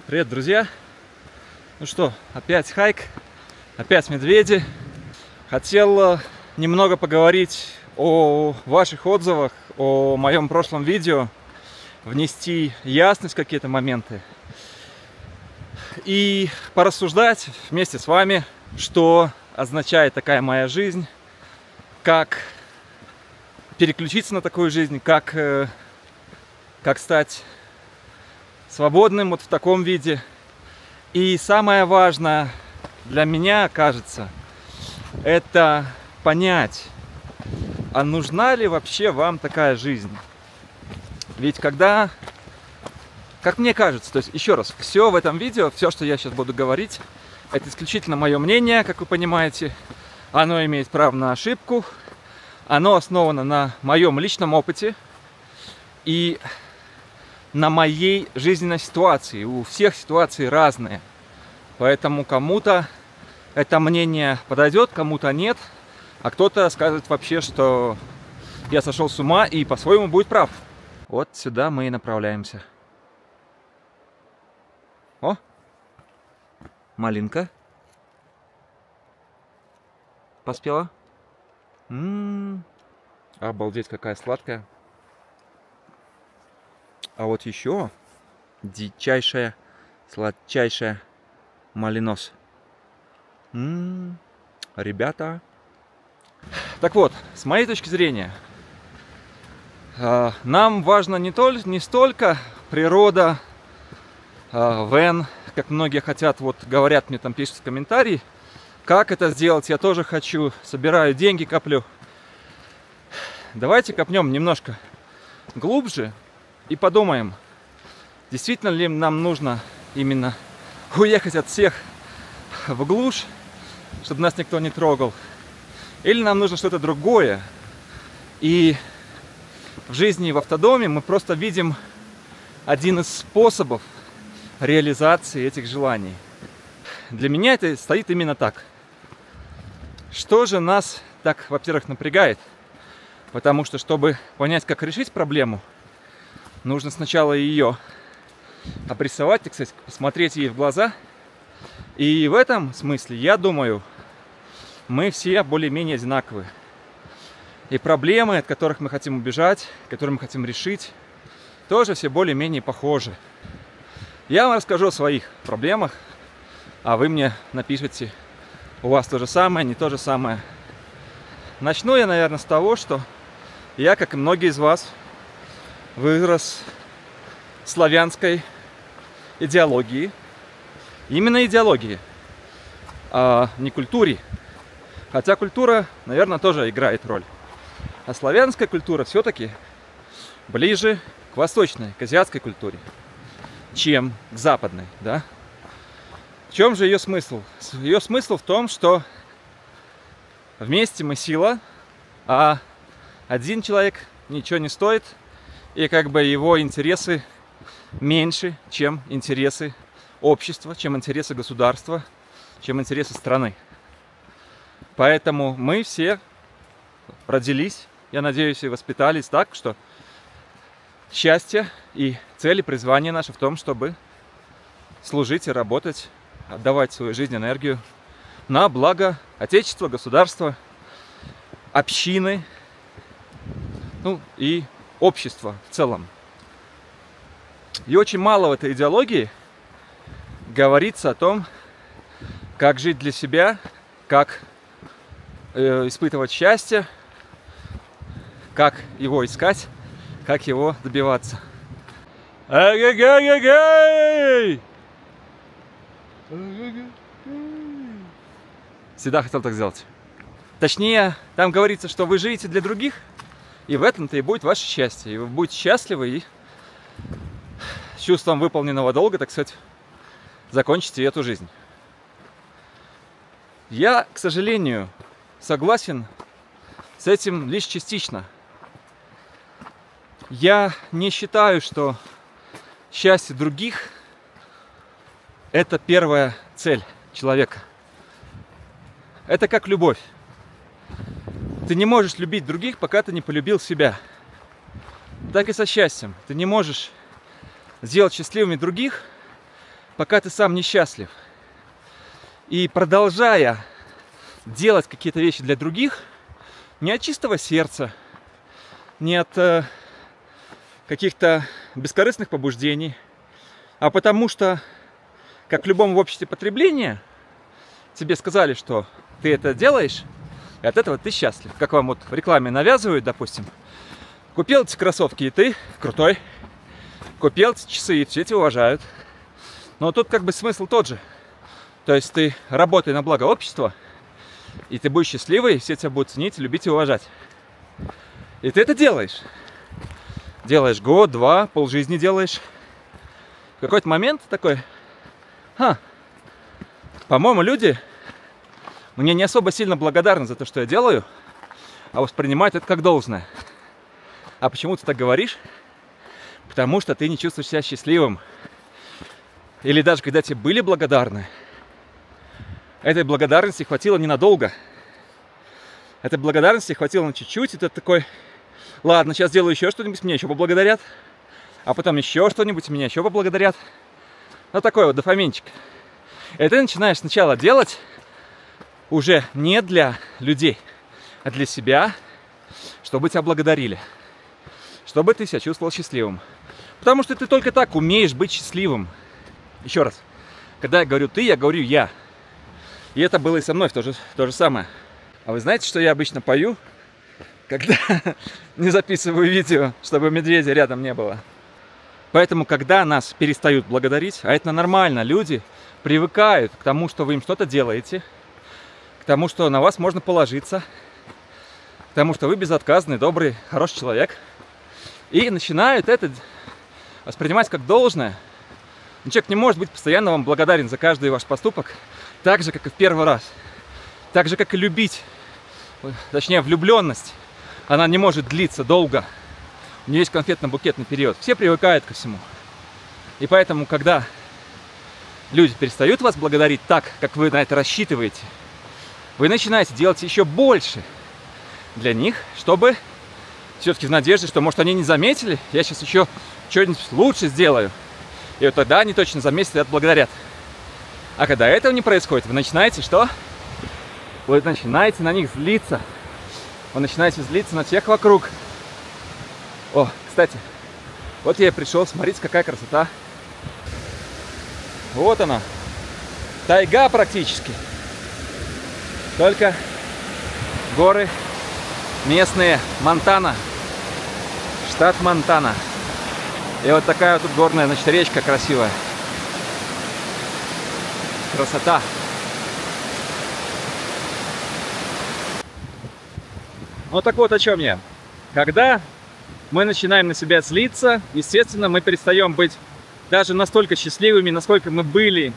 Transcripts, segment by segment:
Привет, друзья! Ну что, опять хайк, опять медведи. Хотел немного поговорить о ваших отзывах, о моем прошлом видео, внести ясность в какие-то моменты и порассуждать вместе с вами, что означает такая моя жизнь, как переключиться на такую жизнь, как стать свободным вот в таком виде. И самое важное для меня, кажется, это понять, а нужна ли вообще вам такая жизнь? Ведь когда, как мне кажется, то есть еще раз, все в этом видео, все, что я сейчас буду говорить, это исключительно мое мнение, как вы понимаете. Оно имеет право на ошибку, оно основано на моем личном опыте и на моей жизненной ситуации. У всех ситуации разные. Поэтому кому-то это мнение подойдет, кому-то нет. А кто-то скажет вообще, что я сошел с ума и по-своему будет прав. Вот сюда мы и направляемся. О! Малинка. Поспела? Обалдеть, какая сладкая. А вот еще дичайшая, сладчайшая малинос. Ребята. Так вот, с моей точки зрения, нам важно не столько природа, вен, как многие хотят, вот говорят мне там, пишут в комментарии, как это сделать, я тоже хочу, собираю деньги, коплю. Давайте копнем немножко глубже и подумаем, действительно ли нам нужно именно уехать от всех в глушь, чтобы нас никто не трогал, или нам нужно что-то другое. И в жизни в автодоме мы просто видим один из способов реализации этих желаний. Для меня это стоит именно так. Что же нас так, во-первых, напрягает? Потому что, чтобы понять, как решить проблему, нужно сначала ее обрисовать, так сказать, посмотреть ей в глаза. И в этом смысле, я думаю, мы все более-менее одинаковы. И проблемы, от которых мы хотим убежать, которые мы хотим решить, тоже все более-менее похожи. Я вам расскажу о своих проблемах, а вы мне напишите, у вас то же самое, не то же самое. Начну я, наверное, с того, что я, как и многие из вас, вырос в славянской идеологии. Именно идеологии, а не культуре. Хотя культура, наверное, тоже играет роль. А славянская культура все-таки ближе к восточной, к азиатской культуре, чем к западной, да? В чем же ее смысл? Ее смысл в том, что вместе мы сила, а один человек ничего не стоит, и как бы его интересы меньше, чем интересы общества, чем интересы государства, чем интересы страны. Поэтому мы все родились, я надеюсь, и воспитались так, что счастье и цель и призвание наше в том, чтобы служить и работать, отдавать свою жизнь, энергию на благо Отечества, государства, общины, ну и общества в целом. И очень мало в этой идеологии говорится о том, как жить для себя, как испытывать счастье, как его искать, как его добиваться. Всегда хотел так сделать. Точнее, там говорится, что вы живете для других, и в этом-то и будет ваше счастье. И вы будете счастливы и с чувством выполненного долга, так сказать, закончите эту жизнь. Я, к сожалению, согласен с этим лишь частично. Я не считаю, что счастье других – это первая цель человека. Это как любовь. Ты не можешь любить других, пока ты не полюбил себя. Так и со счастьем. Ты не можешь сделать счастливыми других, пока ты сам несчастлив. И продолжая делать какие-то вещи для других, не от чистого сердца, не от каких-то бескорыстных побуждений, а потому что, как в любом обществе потребления, тебе сказали, что ты это делаешь, и от этого ты счастлив. Как вам вот в рекламе навязывают, допустим. Купил эти кроссовки, и ты крутой. Купил эти часы, и все тебя уважают. Но тут как бы смысл тот же. То есть ты работай на благо общества, и ты будешь счастливый, все тебя будут ценить, любить и уважать. И ты это делаешь. Делаешь год, два, полжизни делаешь. В какой-то момент такой, по-моему, люди мне не особо сильно благодарны за то, что я делаю, а воспринимают это как должное. А почему ты так говоришь? Потому что ты не чувствуешь себя счастливым. Или даже когда тебе были благодарны, этой благодарности хватило ненадолго. Этой благодарности хватило на чуть-чуть, и ты такой, ладно, сейчас сделаю еще что-нибудь, меня еще поблагодарят. А потом еще что-нибудь, меня еще поблагодарят. Вот такой вот дофаминчик. И ты начинаешь сначала делать уже не для людей, а для себя, чтобы тебя благодарили. Чтобы ты себя чувствовал счастливым. Потому что ты только так умеешь быть счастливым. Еще раз. Когда я говорю ты, я говорю я. И это было и со мной то же самое. А вы знаете, что я обычно пою, когда не записываю видео, чтобы медведя рядом не было? Поэтому, когда нас перестают благодарить, а это нормально, люди привыкают к тому, что вы им что-то делаете, к тому, что на вас можно положиться, к тому, что вы безотказный, добрый, хороший человек, и начинают это воспринимать как должное. Но человек не может быть постоянно вам благодарен за каждый ваш поступок, так же, как и в первый раз. Так же, как и любить, точнее, влюбленность, она не может длиться долго. У нее есть конфетно-букетный период. Все привыкают ко всему. И поэтому, когда люди перестают вас благодарить так, как вы на это рассчитываете, вы начинаете делать еще больше для них, чтобы все-таки в надежде, что, может, они не заметили, я сейчас еще что-нибудь лучше сделаю. И вот тогда они точно заметят и отблагодарят. А когда этого не происходит, вы начинаете что? Вы начинаете на них злиться. Вы начинаете злиться на всех вокруг. О, кстати, вот я и пришел, смотрите, какая красота. Вот она. Тайга практически. Только горы местные. Монтана. Штат Монтана. И вот такая вот тут горная, значит, речка красивая. Красота. Вот так вот о чем я. Когда мы начинаем на себя злиться, естественно, мы перестаем быть даже настолько счастливыми, насколько мы были,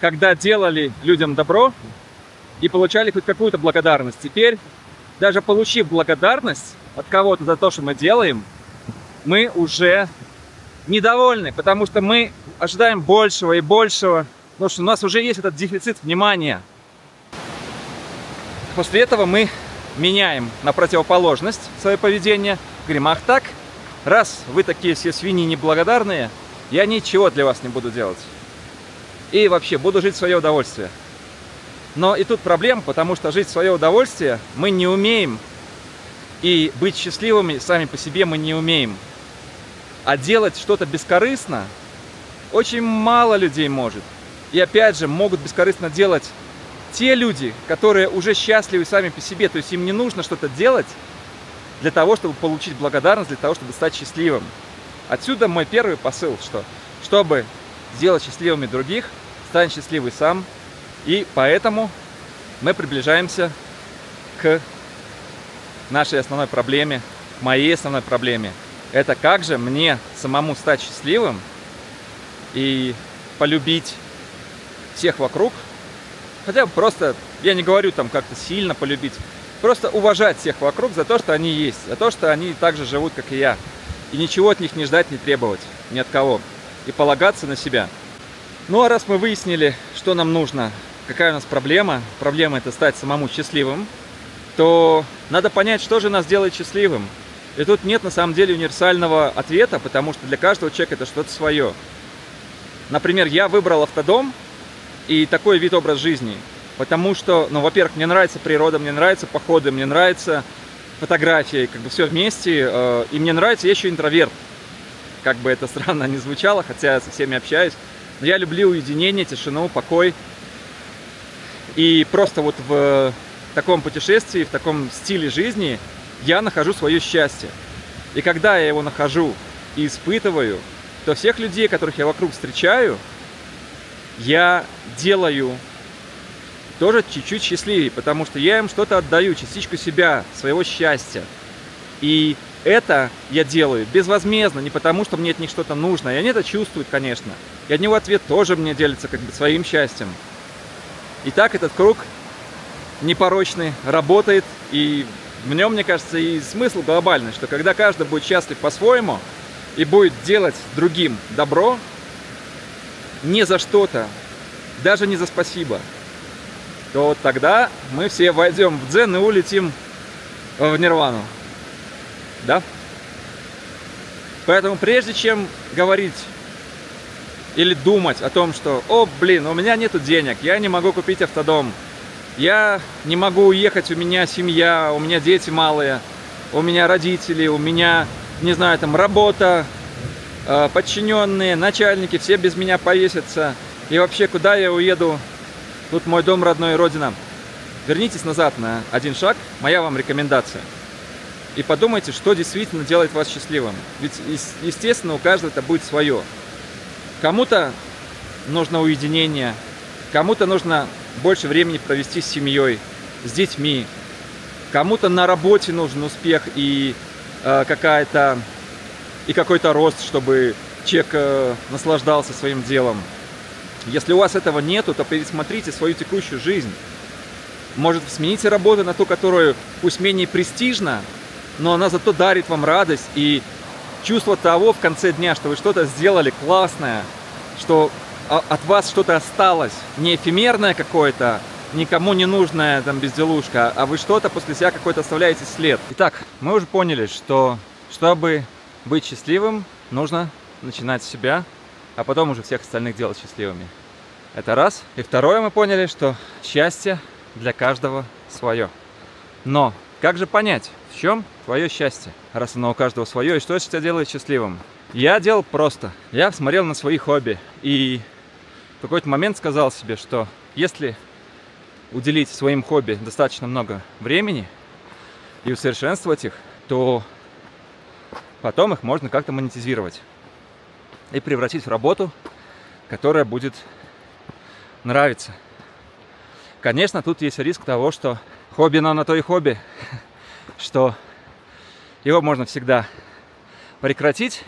когда делали людям добро и получали хоть какую-то благодарность. Теперь, даже получив благодарность от кого-то за то, что мы делаем, мы уже недовольны, потому что мы ожидаем большего и большего, потому что у нас уже есть этот дефицит внимания. После этого мы меняем на противоположность свое поведение. Говорим, ах так, раз вы такие все свиньи неблагодарные, я ничего для вас не буду делать. И вообще буду жить в свое удовольствие. Но и тут проблема, потому что жить в свое удовольствие мы не умеем. И быть счастливыми сами по себе мы не умеем. А делать что-то бескорыстно очень мало людей может. И опять же, могут бескорыстно делать те люди, которые уже счастливы сами по себе. То есть им не нужно что-то делать для того, чтобы получить благодарность, для того, чтобы стать счастливым. Отсюда мой первый посыл, что чтобы сделать счастливыми других, стань счастливый сам. И поэтому мы приближаемся к нашей основной проблеме, моей основной проблеме. Это как же мне самому стать счастливым и полюбить всех вокруг. Хотя бы просто, я не говорю там как-то сильно полюбить, просто уважать всех вокруг за то, что они есть, за то, что они так же живут, как и я. И ничего от них не ждать, не требовать, ни от кого. И полагаться на себя. Ну а раз мы выяснили, что нам нужно, какая у нас проблема, проблема это стать самому счастливым, то надо понять, что же нас делает счастливым. И тут нет на самом деле универсального ответа, потому что для каждого человека это что-то свое. Например, я выбрал автодом и такой вид образ жизни, потому что, ну, во-первых, мне нравится природа, мне нравятся походы, мне нравится фотографии, как бы все вместе, и мне нравится, я еще интроверт, как бы это странно не звучало, хотя я со всеми общаюсь, но я люблю уединение, тишину, покой, и просто вот в таком путешествии, в таком стиле жизни я нахожу свое счастье, и когда я его нахожу и испытываю, то всех людей, которых я вокруг встречаю, я делаю тоже чуть-чуть счастливее, потому что я им что-то отдаю, частичку себя, своего счастья. И это я делаю безвозмездно, не потому что мне от них что-то нужно. И они это чувствуют, конечно. И от него ответ тоже мне делится как бы своим счастьем. И так этот круг непорочный работает, и в нем, мне кажется, и смысл глобальный, что когда каждый будет счастлив по-своему и будет делать другим добро, не за что-то, даже не за спасибо, то тогда мы все войдем в дзен и улетим в нирвану. Да? Поэтому прежде чем говорить или думать о том, что «О, блин, у меня нету денег, я не могу купить автодом, я не могу уехать, у меня семья, у меня дети малые, у меня родители, у меня, не знаю, там работа, подчиненные, начальники, все без меня повесятся, и вообще куда я уеду? Тут мой дом, родной, родина». Вернитесь назад на один шаг, моя вам рекомендация. И подумайте, что действительно делает вас счастливым. Ведь, естественно, у каждого это будет свое. Кому-то нужно уединение, кому-то нужно больше времени провести с семьей, с детьми. Кому-то на работе нужен успех и какой-то рост, чтобы человек наслаждался своим делом. Если у вас этого нету, то пересмотрите свою текущую жизнь. Может, смените работу на ту, которую пусть менее престижна, но она зато дарит вам радость и чувство того в конце дня, что вы что-то сделали классное, что от вас что-то осталось, не эфемерное какое-то, никому не нужная там безделушка, а вы что-то после себя какой-то оставляете след. Итак, мы уже поняли, что чтобы быть счастливым, нужно начинать с себя, а потом уже всех остальных делать счастливыми. Это раз. И второе, мы поняли, что счастье для каждого свое. Но как же понять, в чем твое счастье, раз оно у каждого свое, и что тебя делает счастливым? Я делал просто. Я смотрел на свои хобби и в какой-то момент сказал себе, что если уделить своим хобби достаточно много времени и усовершенствовать их, то потом их можно как-то монетизировать и превратить в работу, которая будет нравиться. Конечно, тут есть риск того, что хобби, но на то и хобби, что его можно всегда прекратить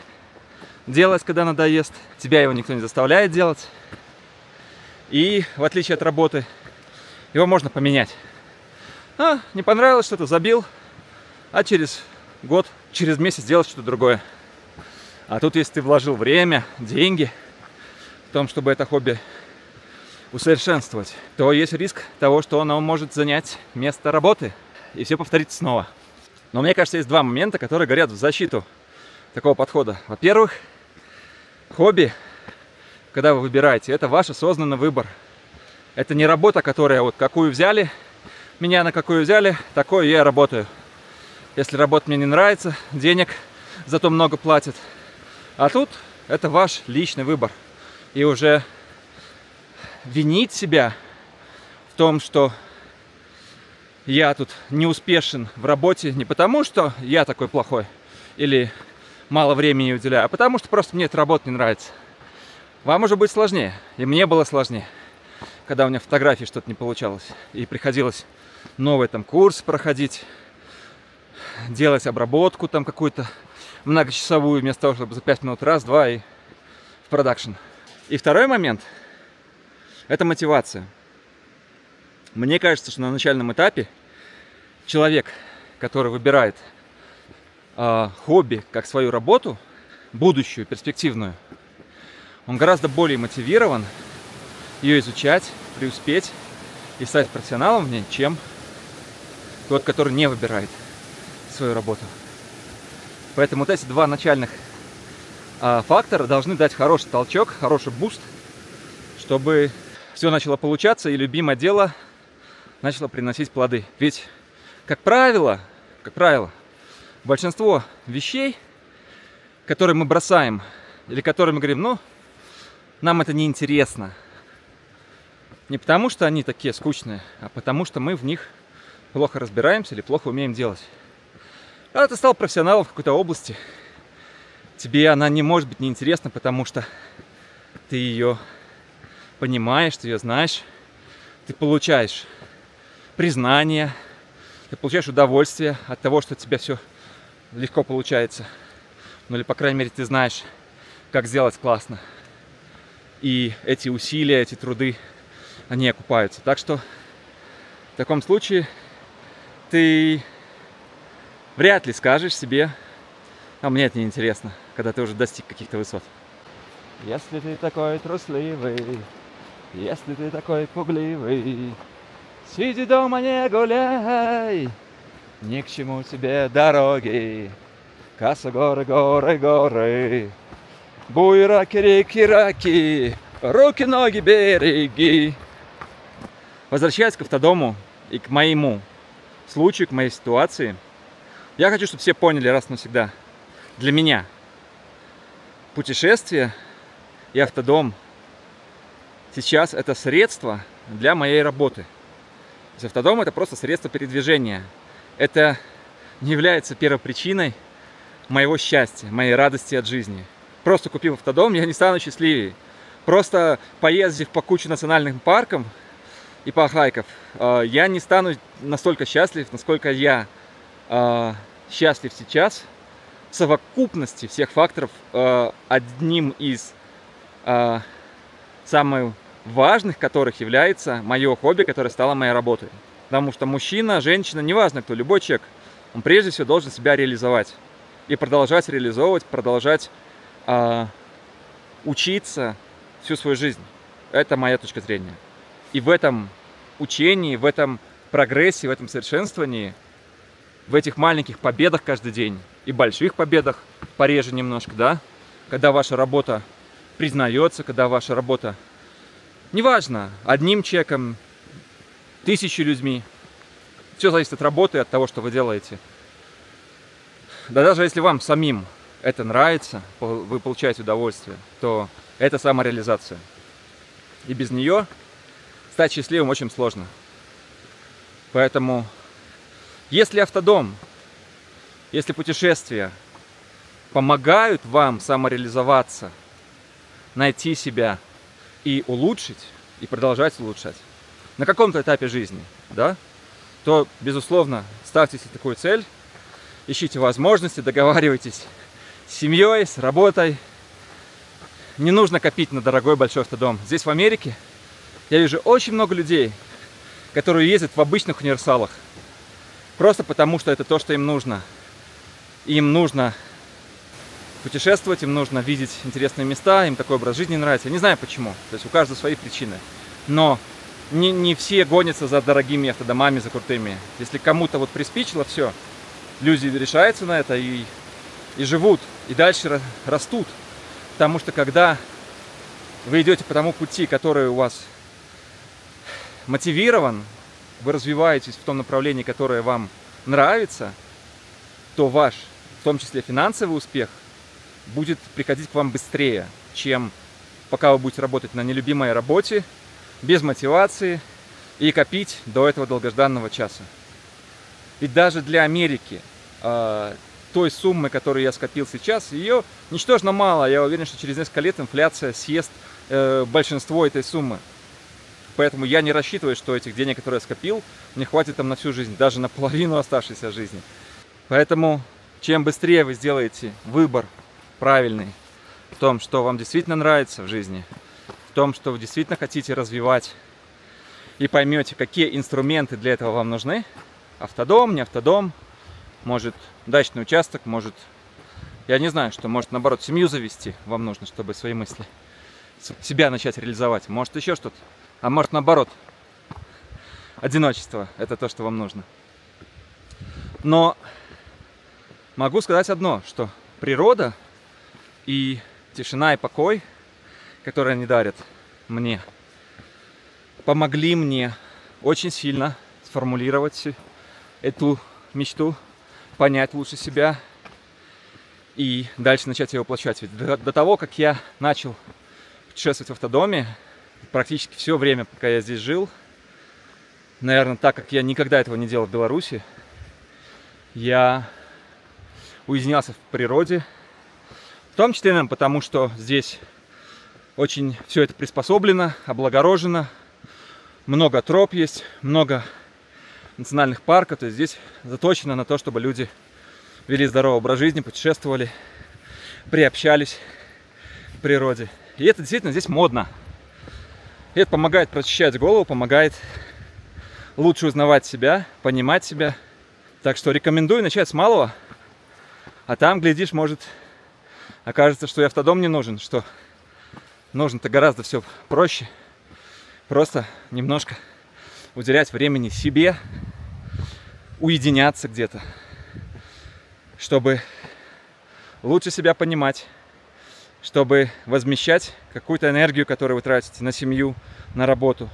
делать, когда надоест. Тебя его никто не заставляет делать. И в отличие от работы, его можно поменять. Не понравилось что-то, забил, а через год, через месяц делать что-то другое. А тут, если ты вложил время, деньги в том, чтобы это хобби усовершенствовать, то есть риск того, что оно может занять место работы, и все повторится снова. Но мне кажется, есть два момента, которые говорят в защиту такого подхода. Во-первых, хобби, когда вы выбираете, это ваш осознанный выбор. Это не работа, которая вот какую взяли, меня на какую взяли, такое я работаю. Если работа мне не нравится, денег зато много платят. А тут это ваш личный выбор. И уже винить себя в том, что я тут не успешен в работе, не потому, что я такой плохой или мало времени уделяю, а потому что просто мне эта работа не нравится. Вам уже будет сложнее, и мне было сложнее, когда у меня фотографии что-то не получалось, и приходилось новый там курс проходить, делать обработку там какую-то многочасовую, вместо того, чтобы за 5 минут раз-два и в продакшн. И второй момент – это мотивация. Мне кажется, что на начальном этапе человек, который выбирает хобби как свою работу, будущую, перспективную, он гораздо более мотивирован ее изучать, преуспеть и стать профессионалом в ней, чем тот, который не выбирает свою работу. Поэтому вот эти два начальных факторы должны дать хороший толчок, хороший буст, чтобы все начало получаться и любимое дело начало приносить плоды. Ведь, как правило, большинство вещей, которые мы бросаем, или которые мы говорим, ну, нам это не интересно. Не потому, что они такие скучные, а потому, что мы в них плохо разбираемся или плохо умеем делать. Когда ты стал профессионалом в какой-то области, тебе она не может быть неинтересна, потому что ты ее понимаешь, ты ее знаешь, ты получаешь признание, ты получаешь удовольствие от того, что у тебя все легко получается. Ну или, по крайней мере, ты знаешь, как сделать классно. И эти усилия, эти труды, они окупаются. Так что в таком случае ты вряд ли скажешь себе: а мне это не интересно, когда ты уже достиг каких-то высот. Если ты такой трусливый, если ты такой пугливый, сиди дома, не гуляй, ни к чему тебе дороги. Каса, горы, горы, горы, буйраки, реки, раки, руки, ноги, береги. Возвращаясь к автодому и к моему случаю, к моей ситуации, я хочу, чтобы все поняли раз и навсегда. Для меня путешествие и автодом сейчас это средство для моей работы. То есть автодом это просто средство передвижения. Это не является первопричиной моего счастья, моей радости от жизни. Просто купив автодом, я не стану счастливее. Просто поездив по куче национальных парков и по хайков, я не стану настолько счастлив, насколько я счастлив сейчас. В совокупности всех факторов одним из самых важных которых является мое хобби, которое стало моей работой. Потому что мужчина, женщина, неважно кто, любой человек, он прежде всего должен себя реализовать. И продолжать реализовывать, продолжать учиться всю свою жизнь. Это моя точка зрения. И в этом учении, в этом прогрессе, в этом совершенствовании, в этих маленьких победах каждый день и больших победах пореже немножко, да, когда ваша работа признается, когда ваша работа, неважно, одним человеком, 1000 людьми, все зависит от работы, от того, что вы делаете. Да даже если вам самим это нравится, вы получаете удовольствие, то это самореализация. И без нее стать счастливым очень сложно. Поэтому, если автодом, если путешествия помогают вам самореализоваться, найти себя и улучшить, и продолжать улучшать на каком-то этапе жизни, да, то, безусловно, ставьте себе такую цель, ищите возможности, договаривайтесь с семьей, с работой. Не нужно копить на дорогой большой автодом. Здесь, в Америке, я вижу очень много людей, которые ездят в обычных универсалах. Просто потому, что это то, что им нужно. Им нужно путешествовать, им нужно видеть интересные места, им такой образ жизни нравится. Я не знаю почему. То есть у каждого свои причины. Но не все гонятся за дорогими автодомами, за крутыми. Если кому-то вот приспичило, все, люди решаются на это и живут, и дальше растут. Потому что когда вы идете по тому пути, который у вас мотивирован, вы развиваетесь в том направлении, которое вам нравится, то ваш, в том числе финансовый успех, будет приходить к вам быстрее, чем пока вы будете работать на нелюбимой работе, без мотивации и копить до этого долгожданного часа. Ведь даже для Америки той суммы, которую я скопил сейчас, ее ничтожно мало. Я уверен, что через несколько лет инфляция съест большинство этой суммы. Поэтому я не рассчитываю, что этих денег, которые я скопил, мне хватит там на всю жизнь, даже на половину оставшейся жизни. Поэтому чем быстрее вы сделаете выбор правильный в том, что вам действительно нравится в жизни, в том, что вы действительно хотите развивать, и поймете, какие инструменты для этого вам нужны, автодом, не автодом, может дачный участок, может, я не знаю, что, может наоборот семью завести вам нужно, чтобы свои мысли, себя начать реализовать, может еще что-то, а может наоборот, одиночество, это то, что вам нужно. Но могу сказать одно, что природа и тишина и покой, которые они дарят мне, помогли мне очень сильно сформулировать эту мечту, понять лучше себя и дальше начать ее воплощать. Ведь до того, как я начал путешествовать в автодоме, практически все время, пока я здесь жил, наверное, так как я никогда этого не делал в Беларуси, я уединялся в природе, в том числе, наверное, потому что здесь очень все это приспособлено, облагорожено, много троп есть, много национальных парков, то есть здесь заточено на то, чтобы люди вели здоровый образ жизни, путешествовали, приобщались к природе. И это действительно здесь модно. И это помогает прочищать голову, помогает лучше узнавать себя, понимать себя. Так что рекомендую начать с малого, а там, глядишь, может окажется, что и автодом не нужен, что нужно-то гораздо все проще. Просто немножко уделять времени себе, уединяться где-то, чтобы лучше себя понимать, чтобы возмещать какую-то энергию, которую вы тратите на семью, на работу.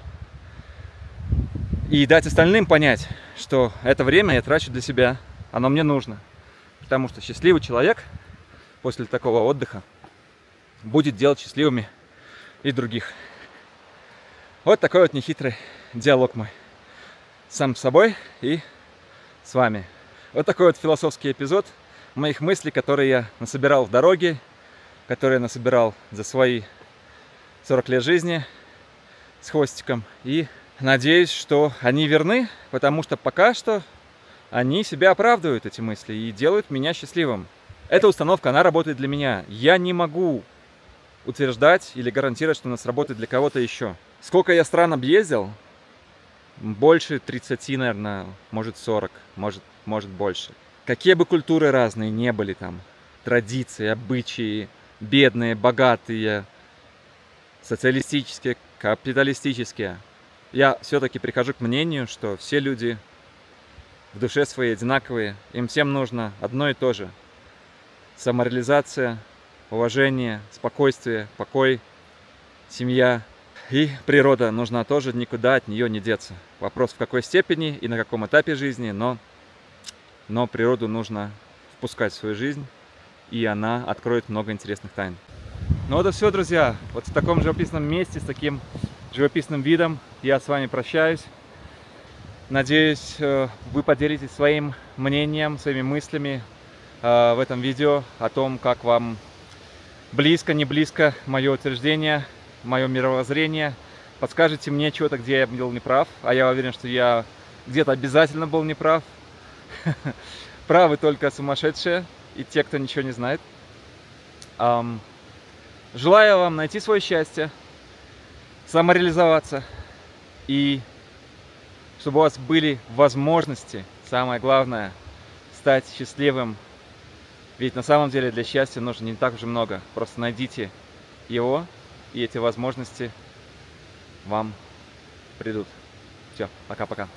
И дать остальным понять, что это время я трачу для себя, оно мне нужно. Потому что счастливый человек после такого отдыха будет делать счастливыми и других. Вот такой вот нехитрый диалог мой сам с собой и с вами. Вот такой вот философский эпизод моих мыслей, которые я насобирал в дороге, которые я насобирал за свои 40 лет жизни с хвостиком. И надеюсь, что они верны, потому что пока что они себя оправдывают, эти мысли, и делают меня счастливым. Эта установка, она работает для меня. Я не могу утверждать или гарантировать, что она сработает для кого-то еще. Сколько я стран объездил? Больше 30, наверное, может 40, может больше. Какие бы культуры разные не были там, традиции, обычаи, бедные, богатые, социалистические, капиталистические, я все-таки прихожу к мнению, что все люди в душе своей одинаковые, им всем нужно одно и то же. Самореализация, уважение, спокойствие, покой, семья. И природа нужна тоже, никуда от нее не деться. Вопрос в какой степени и на каком этапе жизни, но природу нужно впускать в свою жизнь, и она откроет много интересных тайн. Ну вот и все, друзья. Вот в таком живописном месте, с таким живописным видом я с вами прощаюсь. Надеюсь, вы поделитесь своим мнением, своими мыслями в этом видео о том, как вам близко, не близко мое утверждение, мое мировоззрение. Подскажите мне что-то, где я был неправ, а я уверен, что я где-то обязательно был неправ. Правы только сумасшедшие и те, кто ничего не знает. Желаю вам найти свое счастье, самореализоваться и чтобы у вас были возможности, самое главное, стать счастливым. Ведь на самом деле для счастья нужно не так уж и много. Просто найдите его, и эти возможности вам придут. Все, пока-пока.